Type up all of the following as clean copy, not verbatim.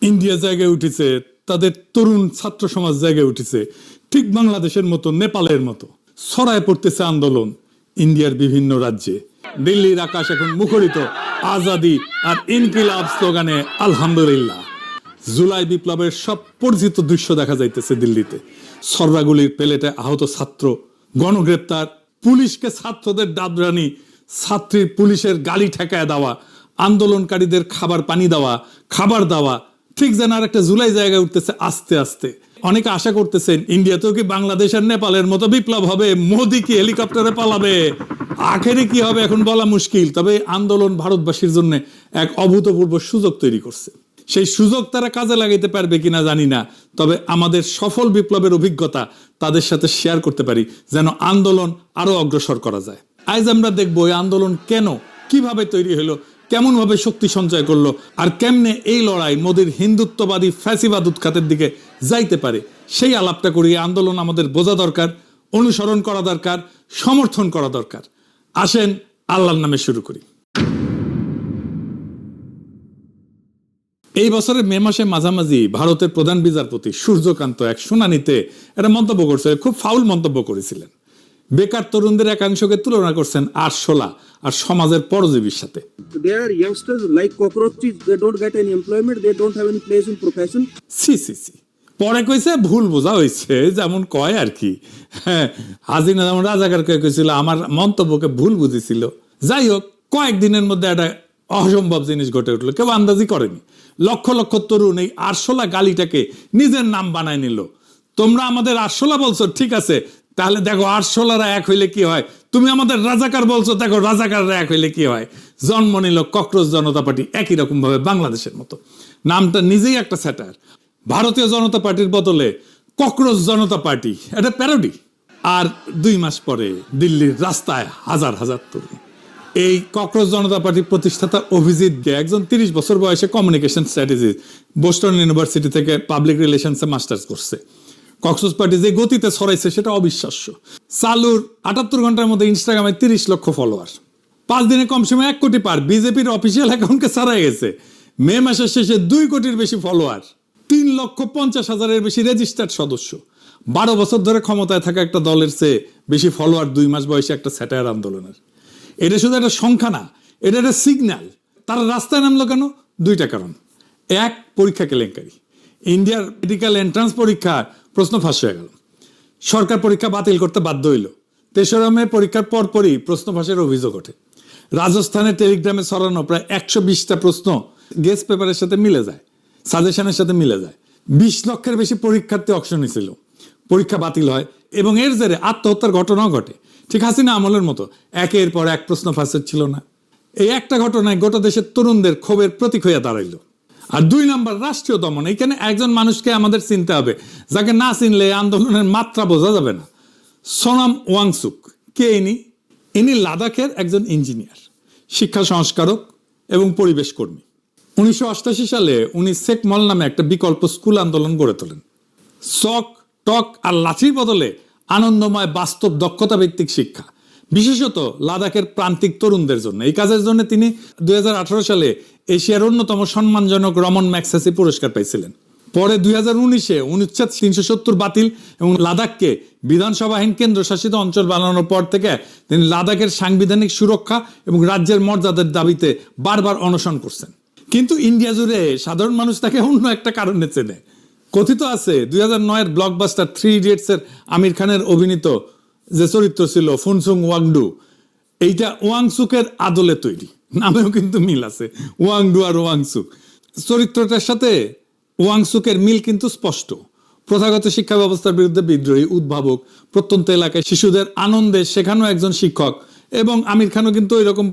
India জায়গায় উঠেছে, তাদের তরুণ ছাত্র সমাজ জায়গায় উঠেছে, ঠিক বাংলাদেশের মতো নেপালের মতো ছড়ায় পড়তেছে আন্দোলন ইন্ডিয়ার বিভিন্ন রাজ্যে। দিল্লির আকাশ এখন মুখরিত আজাদি আর ইনকিলাব স্লোগানে। আলহামদুলিল্লাহ, জুলাই বিপ্লবের সব পরিচিত দৃশ্য দেখা যাইতেছে দিল্লিতে। সররাগুলির পেলেটে আহত ছাত্র, গণগ্রেপ্তার, পুলিশকে ছাত্রদের ডাবরানি, ছাত্রীর পুলিশের গালি ঠেকায় দেওয়া, আন্দোলনকারীদের খাবার পানি দেওয়া, খাবার দেওয়া, ঠিক যেন আর একটা জুলাই জায়গায় উঠতেছে আস্তে আস্তে। অনেকে আশা করতেছেন ইন্ডিয়াতেও কি বাংলাদেশ আর নেপালের মতো বিপ্লব হবে, মোদি কি হেলিকপ্টারে পালাবে, আখেরে কি হবে এখন বলা মুশকিল। তবে আন্দোলন ভারতবাসীর জন্য এক অভূতপূর্ব সুযোগ তৈরি করছে। সেই সুযোগ তারা কাজে লাগাইতে পারবে কিনা জানি না, তবে আমাদের সফল বিপ্লবের অভিজ্ঞতা তাদের সাথে শেয়ার করতে পারি, যেন আন্দোলন আরো অগ্রসর করা যায়। আজ আমরা দেখবো এই আন্দোলন কেন, কিভাবে তৈরি হলো, কেমন ভাবে শক্তি সঞ্চয় করলো, আর কেমনে এই লড়াই মোদির হিন্দুত্ববাদী ফ্যাসিবাদ উৎখাতের দিকে যাইতে পারে। সেই আলাপটা করি। আন্দোলন আমাদের বোঝা দরকার, অনুসরণ করা দরকার, সমর্থন করা দরকার। আসেন আল্লাহর নামে শুরু করি। এই বছরের মে মাসে মাঝামাঝি ভারতের প্রধান বিচারপতি সূর্যকান্ত এক শুনানিতে একটা মন্তব্য করছে, খুব ফাউল মন্তব্য করেছিলেন। বেকার তরুণদের একাংশকে তুলনা করছেন আরশোলা আর সমাজের পরজীবীর সাথে। They are youngsters like cockroaches. They don't get any employment. They don't have any place in profession. সি সি সি। পরে কইছে ভুল বোঝা হয়েছে, যেমন কয় আর কি। হ্যাঁ, হাসিনা যেমন রাজাকার কইছিল আমার মন্তব্যকে ভুল বুঝেছিল। যাই হোক, কয়েকদিনের মধ্যে একটা অসম্ভব জিনিস ঘটে উঠলো, কেউ আন্দাজি করেনি। লক্ষ লক্ষ তরুণ এই আরশোলা গালিটাকে নিজের নাম বানায় নিল। তোমরা আমাদের আরশোলা বলছো, ঠিক আছে, তাহলে দেখো আরশোলারা এক হইলে কি হয়। তুমি আমাদের রাজাকার বলছো, দেখো রাজাকাররা এক হইলে কি হয়। জন্ম নিল ককরোচ জনতা পার্টি, একই রকম ভাবে বাংলাদেশের মতো। নামটা নিজেই একটা স্যাটার। ভারতীয় জনতা পার্টির বদলে ককরোচ জনতা পার্টি, এটা প্যারোডি। আর 2 মাস পরে দিল্লির রাস্তায় হাজার হাজার তরুণ। এই ককরোচ জনতা পার্টির প্রতিষ্ঠাতা অভিজিৎ গে, একজন 30 বছর বয়সে কমিউনিকেশন স্ট্র্যাটেজি, বোস্টন ইউনিভার্সিটি থেকে পাবলিক রিলেশনসে মাস্টার্স করছে। ককরোচ পার্টি যে গতিতে ছড়াইছে সেটা অবিশ্বাস্য। চালুর 78 ঘন্টার মধ্যে ইনস্টাগ্রামে 30 লক্ষ ফলোয়ার, 5 দিনে কম সময় 1 কোটি পার। বিজেপির অফিসিয়াল অ্যাকাউন্টকে ছাড়াই গেছে। মে মাসের শেষে 2 কোটির বেশি ফলোয়ার, 3,50,000-এর বেশি রেজিস্টার্ড সদস্য। 12 বছর ধরে ক্ষমতায় থাকা একটা দলের চেয়ে বেশি ফলোয়ার 2 মাস বয়সে একটা স্যাটায়ার আন্দোলনের। এটা শুধু একটা সংখ্যা না, এটা একটা সিগন্যাল। তারা রাস্তায় নামলো কেন? 2টা কারণ। এক, পরীক্ষা কেলেঙ্কারি। ইন্ডিয়ার মেডিকেল এন্ট্রান্স পরীক্ষার প্রশ্ন ফাঁস হয়ে গেল, সরকার পরীক্ষা বাতিল করতে বাধ্য হইল। 3রা মে পরীক্ষার পরপরই প্রশ্ন ফাঁসের অভিযোগ ওঠে। রাজস্থানের টেলিগ্রামে ছড়ানো প্রায় 120টা প্রশ্ন গেস্ট পেপারের সাথে মিলে যায়, সাজেশনের সাথে মিলে যায়। 20 লক্ষের বেশি পরীক্ষার্থী অংশ নিয়েছিল। পরীক্ষা বাতিল হয় এবং এর জেরে আত্মহত্যার ঘটনাও ঘটে, ঠিক হাসিনা আমলের মতো। একের পর এক প্রশ্ন ফাঁসের ছিল না। এই একটা ঘটনায় গোটা দেশের তরুণদের ক্ষোভের প্রতীক হইয়া দাঁড়াইল। আর 2 নম্বর, রাষ্ট্রীয় দমন। এইখানে একজন মানুষকে আমাদের চিনতে হবে, যাকে না চিনলে আন্দোলনের মাত্রা বোঝা যাবে না। সোনাম ওয়াংসুক। কে ইনি? ইনি লাদাখের একজন ইঞ্জিনিয়ার, শিক্ষা সংস্কারক এবং পরিবেশ কর্মী। 1988 সালে উনি সেকমল নামে একটা বিকল্প স্কুল আন্দোলন গড়ে তোলেন। চক, টক আর লাঠির বদলে আনন্দময় বাস্তব দক্ষতা ভিত্তিক শিক্ষা, বিশেষত লাদাখের প্রান্তিক তরুণদের জন্য। এই কাজের জন্য তিনি 2018 সালে এশিয়ার অন্যতম সম্মানজনক রমন ম্যাগসেসে পুরস্কার পাইছিলেন। পরে 2019-এ অনুচ্ছেদ 370 বাতিল এবং লাদাখকে বিধানসভাহীন কেন্দ্রশাসিত অঞ্চল বানানোর পর থেকে তিনি লাদাখের সাংবিধানিক সুরক্ষা এবং রাজ্যের মর্যাদার দাবিতে বারবার অনশন করছেন। কিন্তু ইন্ডিয়া জুড়ে সাধারণ মানুষ তাকে অন্য একটা কারণে চেনে। কথিত আছে 2009-এর ব্লকবাস্টার 3 ইডিয়টসের আমির খানের অভিনীত যে চরিত্র ছিল ফুনসুং ওয়াংডু, এইটা ওয়াংসুকের আদলে তৈরি। নামেও কিন্তু মিল আছে, ওয়াংডু আর ওয়াংসুক। চরিত্রটার সাথে ওয়াংসুকের মিল কিন্তু স্পষ্ট। প্রথাগত শিক্ষা ব্যবস্থার বিরুদ্ধে বিদ্রোহী, উদ্ভাবক, প্রত্যন্ত এলাকায় শিশুদের আনন্দে শেখানো একজন শিক্ষক। এবং আমির খানও কিন্তু এরকম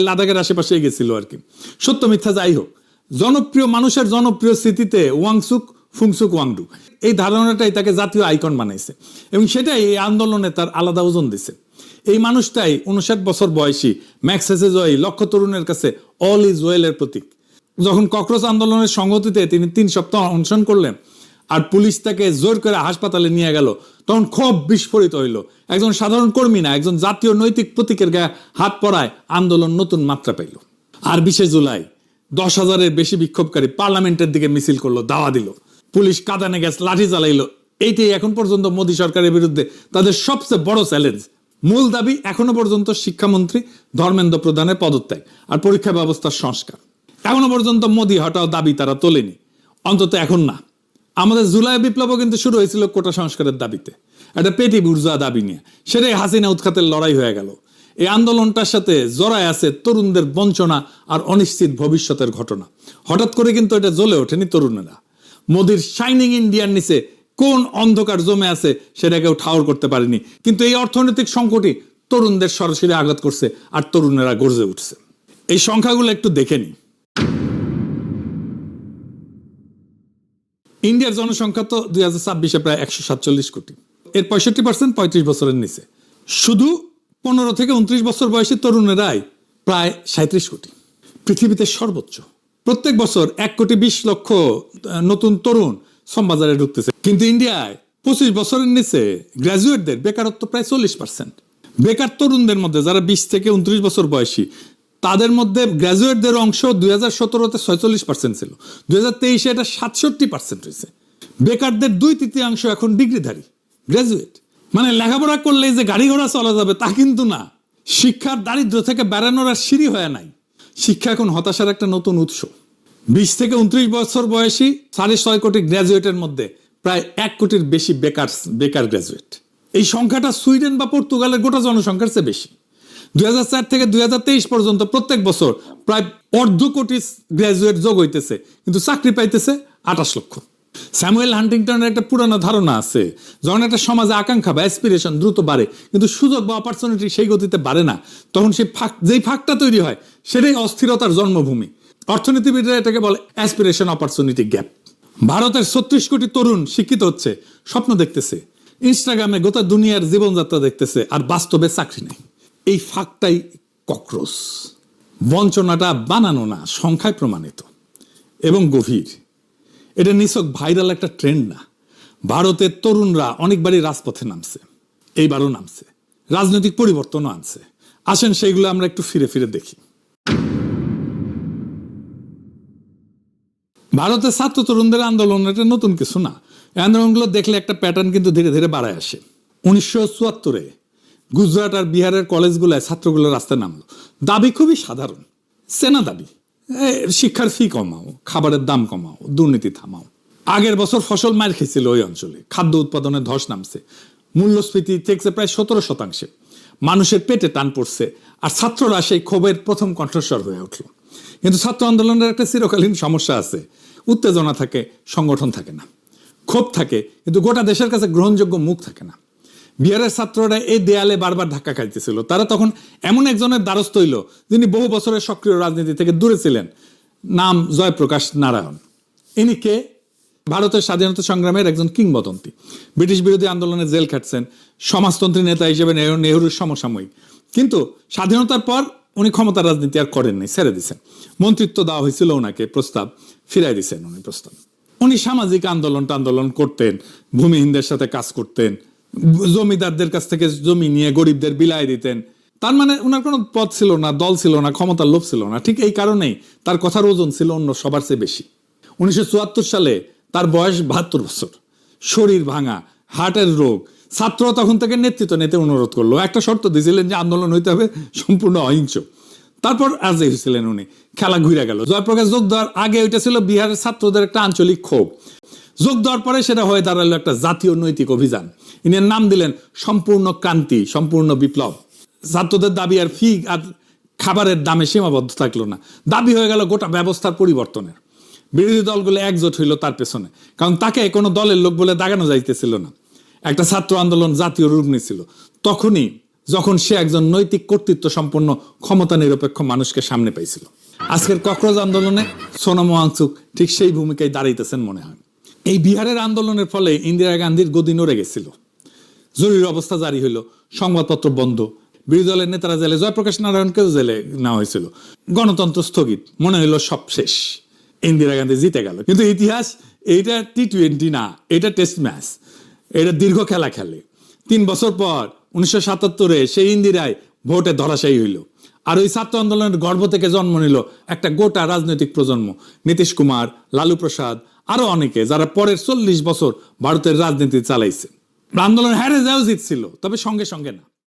লাদাখের আশেপাশে গেছিল আর কি। সত্য মিথ্যা যাই হোক, জনপ্রিয় মানুষের জনপ্রিয় স্মৃতিতে ওয়াংসুক, ফুংসুক, ওয়াংডু, এই ধারণাটাই তাকে জাতীয় আইকন বানাইছে এবং সেটাই এই আন্দোলনে তার আলাদা ওজন দিছে। এই মানুষটাই 59 বছর বয়সী ম্যাগসেসে জয়ী লক্ষ তরুণের কাছে অল ইজ ওয়েলের প্রতীক। যখন ককরোচ আন্দোলনের সংগতিতে তিনি 3 সপ্তাহ অনশন করলেন আর পুলিশ তাকে জোর করে হাসপাতালে নিয়ে গেল, তখন ক্ষোভ বিস্ফোরিত হইল। একজন সাধারণ কর্মী না, একজন জাতীয় নৈতিক প্রতীকের গায়ে হাত পড়ায় আন্দোলন নতুন মাত্রা পাইল। আর 20 জুলাই 10,000-এর বেশি বিক্ষোভকারী পার্লামেন্টের দিকে মিছিল করলো, দাওয়া দিল, পুলিশ কাঁদানে গ্যাস লাঠি চালাইলো। এইটাই এখন পর্যন্ত মোদী সরকারের বিরুদ্ধে তাদের সবচেয়ে বড় চ্যালেঞ্জ। মূল দাবি এখনো পর্যন্ত শিক্ষামন্ত্রী ধর্মেন্দ্র প্রধানের পদত্যাগ আর পরীক্ষা ব্যবস্থার সংস্কার। এখনো পর্যন্ত মোদী হটাও দাবি তারা তোলেনি, অন্তত এখন না। আমাদের জুলাই বিপ্লবও কিন্তু শুরু হয়েছিল কোটা সংস্কারের দাবিতে, একটা পেটি বুর্জোয়া দাবি নিয়ে। সেটাই হাসিনা উৎখাতের লড়াই হয়ে গেল। এই আন্দোলনটার সাথে জড়ায় আছে তরুণদের বঞ্চনা আর অনিশ্চিত ভবিষ্যতের ঘটনা। হঠাৎ করে কিন্তু এটা জ্বলে ওঠেনি তরুণেরা। মোদির শাইনিং ইন্ডিয়ার নিচে কোন অন্ধকার জমে আছে সেটা কেউ ঠাউর করতে পারেনি, কিন্তু এই অর্থনৈতিক সংকটই তরুণদের সরাসরি আঘাত করছে আর তরুণেরা গর্জে উঠছে। এই সংখ্যাগুলো একটু দেখে নি। ইন্ডিয়ার জনসংখ্যা তো 2026-এ প্রায় 147 কোটি। এর 65% 35 বছরের নিচে। শুধু 15 থেকে 29 বছর বয়সী তরুণেরাই প্রায় 37 কোটি। পৃথিবীতে সর্বোচ্চ। প্রত্যেক বছর 1,20,00,000 নতুন তরুণ শ্রমবাজারে ঢুকতেছে, কিন্তু ইন্ডিয়ায় 25 বছরের নিচে গ্রাজুয়েটদের বেকারত্ব প্রায় 40%। বেকার তরুণদের মধ্যে যারা 20 থেকে 29 বছর বয়সী, তাদের মধ্যে গ্রাজুয়েটদের অংশ 2017-তে 46% ছিল, 2023-এ এটা 67% হয়েছে। বেকারদের 2/3 এখন ডিগ্রিধারী গ্রাজুয়েট। মানে লেখাপড়া করলেই যে গাড়ি ঘোড়া চলা যাবে তা কিন্তু না। শিক্ষার দারিদ্র থেকে বেড়ানোর আর সিঁড়ি হয় নাই। শিক্ষা এখন হতাশার একটা নতুন উৎস। 20 থেকে 29 বছর বয়সী 6.5 কোটি গ্রাজুয়েটের মধ্যে প্রায় 1 কোটির বেশি বেকার গ্রাজুয়েট। এই সংখ্যাটা সুইডেন বা পর্তুগালের গোটা জনসংখ্যার চেয়ে বেশি। 2004 থেকে 2023 পর্যন্ত প্রত্যেক বছর প্রায় 1/2 কোটি গ্রাজুয়েট যোগ হইতেছে, কিন্তু চাকরি পাইতেছে 28 লক্ষ। স্যামুয়েল হান্টিংটনের একটা পুরানো ধারণা আছে, যখন একটা সমাজে আকাঙ্ক্ষা বা অ্যাসপিরেশন দ্রুত বাড়ে কিন্তু সুযোগ বা অপরচুনিটি সেই গতিতে বাড়ে না, তখন সেই যেই ফাঁকটা তৈরি হয় সেটাই অস্থিরতার জন্মভূমি। অর্থনীতিবিদরা এটাকে বলে অ্যাসপিরেশন অপরচুনিটি গ্যাপ। ভারতের 36 কোটি তরুণ শিক্ষিত হচ্ছে, স্বপ্ন দেখতেছে, ইনস্টাগ্রামে গোটা দুনিয়ার জীবনযাত্রা দেখতেছে, আর বাস্তবে চাকরি নেই। এই ফাঁকটাই ককরোচ। বঞ্চনাটা বানানো না, সংখ্যায় প্রমাণিত এবং গভীর। এটা নিছক ভাইরাল একটা ট্রেন্ড না। ভারতের তরুণরা অনেকবারই রাজপথে নামছে, এইবারও নামছে, রাজনৈতিক পরিবর্তনও আনছে। আসেন সেইগুলো আমরা একটু ফিরে ফিরে দেখি। ভারতের ছাত্র তরুণদের আন্দোলন এটা নতুন কিছু না। আন্দোলনগুলো দেখলে একটা প্যাটার্ন কিন্তু ধীরে ধীরে বাড়ায় আসে। 1974-এ গুজরাট আর বিহারের কলেজগুলোয় ছাত্রগুলো রাস্তায় নামলো। দাবি খুবই সাধারণ, সেনা দাবি, শিক্ষার ফি কমাও, খাবারের দাম কমাও, দুর্নীতি থামাও। আগের বছর ফসল মার খেয়েছিল ওই অঞ্চলে, খাদ্য উৎপাদনে ধস নামছে, মূল্যস্ফীতি থেকে প্রায় 17%। মানুষের পেটে টান পড়ছে, আর ছাত্ররা সেই ক্ষোভের প্রথম কণ্ঠস্বর হয়ে উঠল। কিন্তু ছাত্র আন্দোলনের একটা চিরকালীন সমস্যা আছে, উত্তেজনা থাকে, সংগঠন থাকে না। ক্ষোভ থাকে, কিন্তু গোটা দেশের কাছে গ্রহণযোগ্য মুখ থাকে না। বিহারের ছাত্ররা এই দেয়ালে বারবার ধাক্কা খাইতেছিল। তারা তখন এমন একজনের দ্বারস্থ হইল যিনি বহু বছরের সক্রিয় রাজনীতি থেকে দূরে ছিলেন, নাম জয়প্রকাশ নারায়ণ। ইনি কে? ভারতের স্বাধীনতা সংগ্রামের একজন কিংবদন্তি। ব্রিটিশ বিরোধী আন্দোলনে জেল খাটছেন, সমাজতন্ত্রী নেতা হিসেবে নেহরুর সমসাময়িক। কিন্তু স্বাধীনতার পর উনি ক্ষমতার রাজনীতি আর করেননি, ছেড়ে দিচ্ছেন। মন্ত্রিত্ব দেওয়া হয়েছিল ওনাকে, প্রস্তাব ফিরাই দিচ্ছেন উনি প্রস্তাব। উনি সামাজিক আন্দোলন করতেন, ভূমিহীনদের সাথে কাজ করতেন, জমিদারদের কাছ থেকে জমি নিয়ে গরিবদের বিলায় দিতেন। তার মানে ওনার কোনো পদ ছিল না, দল ছিল না, ক্ষমতার লোভ ছিল না। ঠিক এই কারণেই তার কথার ওজন ছিল অন্য সবার চেয়ে বেশি। 1974 সালে তার বয়স 72 বছর, শরীর ভাঙা, হার্টের রোগ। ছাত্র তখন থেকে নেতৃত্ব নিতে অনুরোধ করলো, একটা শর্ত দিয়েছিলেন যে আন্দোলন হইতে হবে সম্পূর্ণ অহিংস। তারপর রাজি হয়েছিলেন উনি, খেলা ঘুরে গেল। জয়প্রকাশ যোগ দেওয়ার আগে ওইটা ছিল বিহারের ছাত্রদের একটা আঞ্চলিক ক্ষোভ। যোগ দেওয়ার পরে সেটা হয়ে দাঁড়ালো একটা জাতীয় নৈতিক অভিযান। ইনি নাম দিলেন সম্পূর্ণ ক্রান্তি, সম্পূর্ণ বিপ্লব। ছাত্রদের দাবি আর ফি আর খাবারের দামে সীমাবদ্ধ থাকলো না, দাবি হয়ে গেল গোটা ব্যবস্থার পরিবর্তনের। বিরোধী দলগুলো একজোট হইল তার পেছনে, কারণ তাকে কোনো দলের লোক বলে দাগানো যাইতেছিল না। একটা ছাত্র আন্দোলন জাতীয় রূপ নিয়েছিল তখনই, যখন সে একজন নৈতিক কর্তৃত্ব সম্পন্ন ক্ষমতা নিরপেক্ষ মানুষকে সামনে পাইছিল। আজকের ককরোচ আন্দোলনে সোনম ওয়াংচুক ঠিক সেই ভূমিকায় দাঁড়াইতেছেন মনে হয়। এই বিহারের আন্দোলনের ফলে ইন্দিরা গান্ধীর গদি নড়ে গেছিল। জরুরি অবস্থা জারি হইল, সংবাদপত্র বন্ধ, বিরোধী দলের নেতারা জেলে, জয়প্রকাশ নারায়ণকেও জেলে নেওয়া হয়েছিল। গণতন্ত্র স্থগিত, মনে হইল সব শেষ, ইন্দিরা গান্ধী জিতে গেল। কিন্তু ইতিহাস এইটা T20 না, এটা টেস্ট ম্যাচ, এটা দীর্ঘ খেলা খেলে। 3 বছর পর 1977-এ সেই ইন্দিরায় ভোটে ধরাশায়ী হইল। আর ওই ছাত্র আন্দোলনের গর্ভ থেকে জন্ম নিল একটা গোটা রাজনৈতিক প্রজন্ম, নীতিশ কুমার, লালু প্রসাদ, আরো অনেকে, যারা পরের 40 বছর ভারতের রাজনীতি চালাইছে। আন্দোলন হারে যাওয়া উচিত ছিল, তবে সঙ্গে সঙ্গে না।